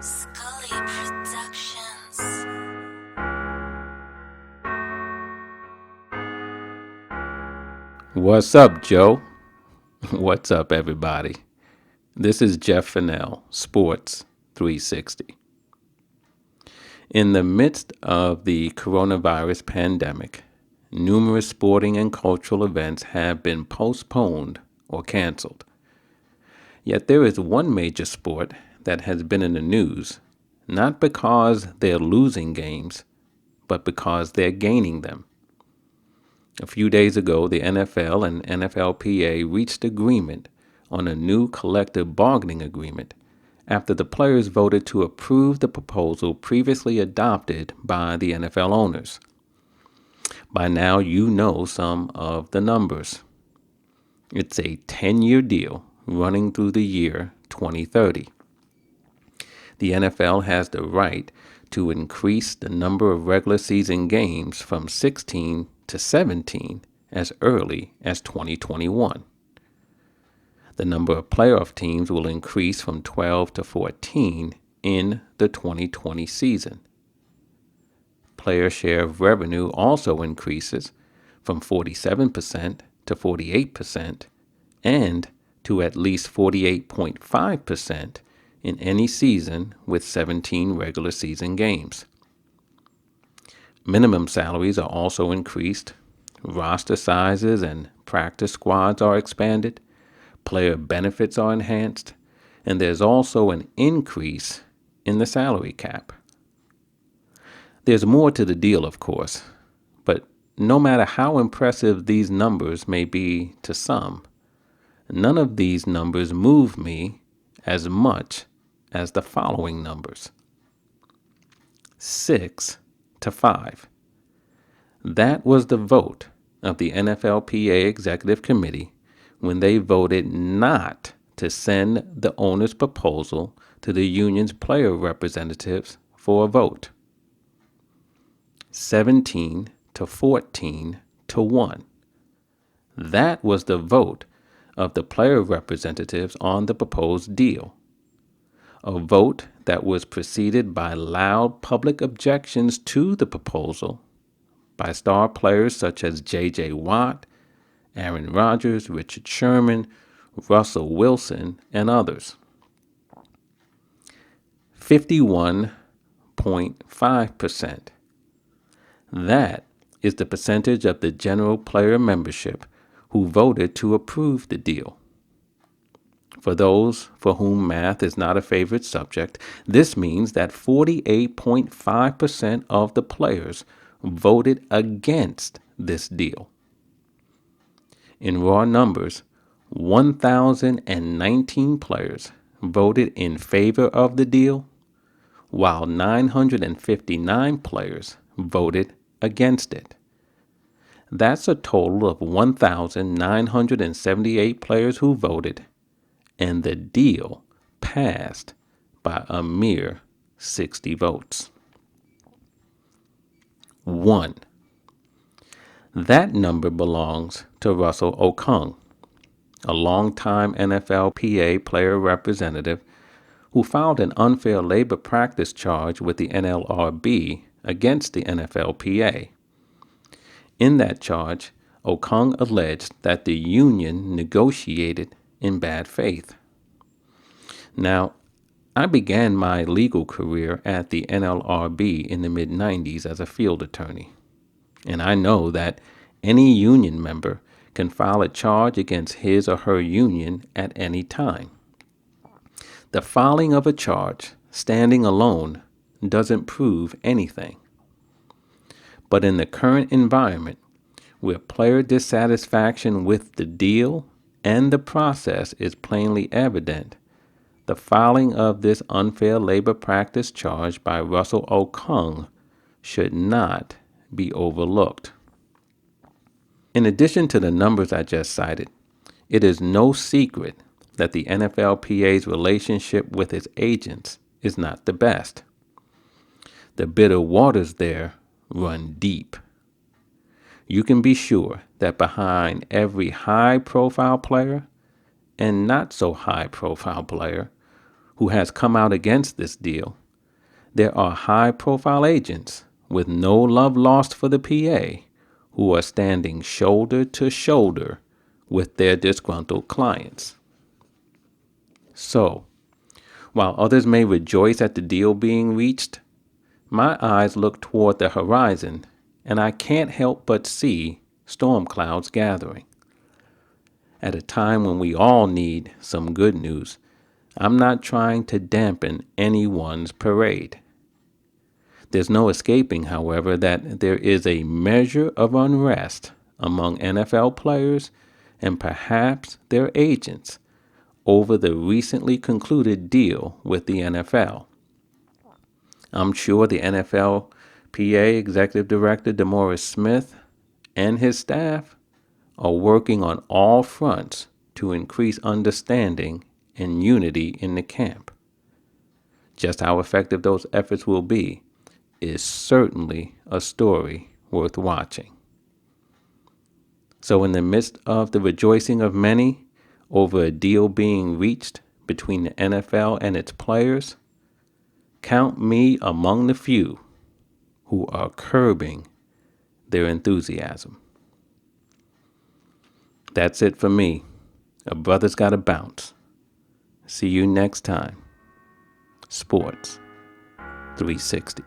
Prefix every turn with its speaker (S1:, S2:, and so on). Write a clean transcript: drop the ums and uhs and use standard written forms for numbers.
S1: Scully Productions.
S2: What's up, Joe? What's up, everybody? This is Jeff Fannell, Sports360. In the midst of the coronavirus pandemic, numerous sporting and cultural events have been postponed or canceled. Yet there is one major sport that has been in the news, not because they're losing games, but because they're gaining them. A few days ago, the NFL and NFLPA reached agreement on a new collective bargaining agreement after the players voted to approve the proposal previously adopted by the NFL owners. By now, you know some of the numbers. It's a 10-year deal running through the year 2030. The NFL has the right to increase the number of regular season games from 16 to 17 as early as 2021. The number of playoff teams will increase from 12 to 14 in the 2020 season. Player share of revenue also increases from 47% to 48% and to at least 48.5% in any season with 17 regular season games. Minimum salaries are also increased, roster sizes and practice squads are expanded, player benefits are enhanced, and there's also an increase in the salary cap. There's more to the deal, of course, but no matter how impressive these numbers may be to some, none of these numbers move me as much as the following numbers. 6-5. That was the vote of the NFLPA Executive Committee when they voted not to send the owner's proposal to the union's player representatives for a vote. 17-14-1. That was the vote of the player representatives on the proposed deal. A vote that was preceded by loud public objections to the proposal by star players such as J.J. Watt, Aaron Rodgers, Richard Sherman, Russell Wilson, and others. 51.5%. That is the percentage of the general player membership who voted to approve the deal. For those for whom math is not a favorite subject, this means that 48.5% of the players voted against this deal. In raw numbers, 1,019 players voted in favor of the deal, while 959 players voted against it. That's a total of 1,978 players who voted, and the deal passed by a mere 60 votes. 1. That number belongs to Russell Okung, a longtime NFLPA player representative who filed an unfair labor practice charge with the NLRB against the NFLPA. In that charge, Okung alleged that the union negotiated in bad faith. Now, I began my legal career at the NLRB in the mid-90s as a field attorney, and I know that any union member can file a charge against his or her union at any time. The filing of a charge, standing alone, doesn't prove anything. But in the current environment, where player dissatisfaction with the deal and the process is plainly evident, the filing of this unfair labor practice charge by Russell Okung should not be overlooked. In addition to the numbers I just cited, it is no secret that the NFLPA's relationship with its agents is not the best. The bitter waters there run deep. You can be sure that behind every high-profile player and not so high-profile player who has come out against this deal, there are high-profile agents with no love lost for the PA who are standing shoulder to shoulder with their disgruntled clients. So, while others may rejoice at the deal being reached, my eyes look toward the horizon, and I can't help but see storm clouds gathering. At a time when we all need some good news, I'm not trying to dampen anyone's parade. There's no escaping, however, that there is a measure of unrest among NFL players and perhaps their agents over the recently concluded deal with the NFL. I'm sure the NFLPA Executive Director DeMaurice Smith and his staff are working on all fronts to increase understanding and unity in the camp. Just how effective those efforts will be is certainly a story worth watching. So in the midst of the rejoicing of many over a deal being reached between the NFL and its players, count me among the few who are curbing their enthusiasm. That's it for me. A brother's gotta bounce. See you next time. Sports 360.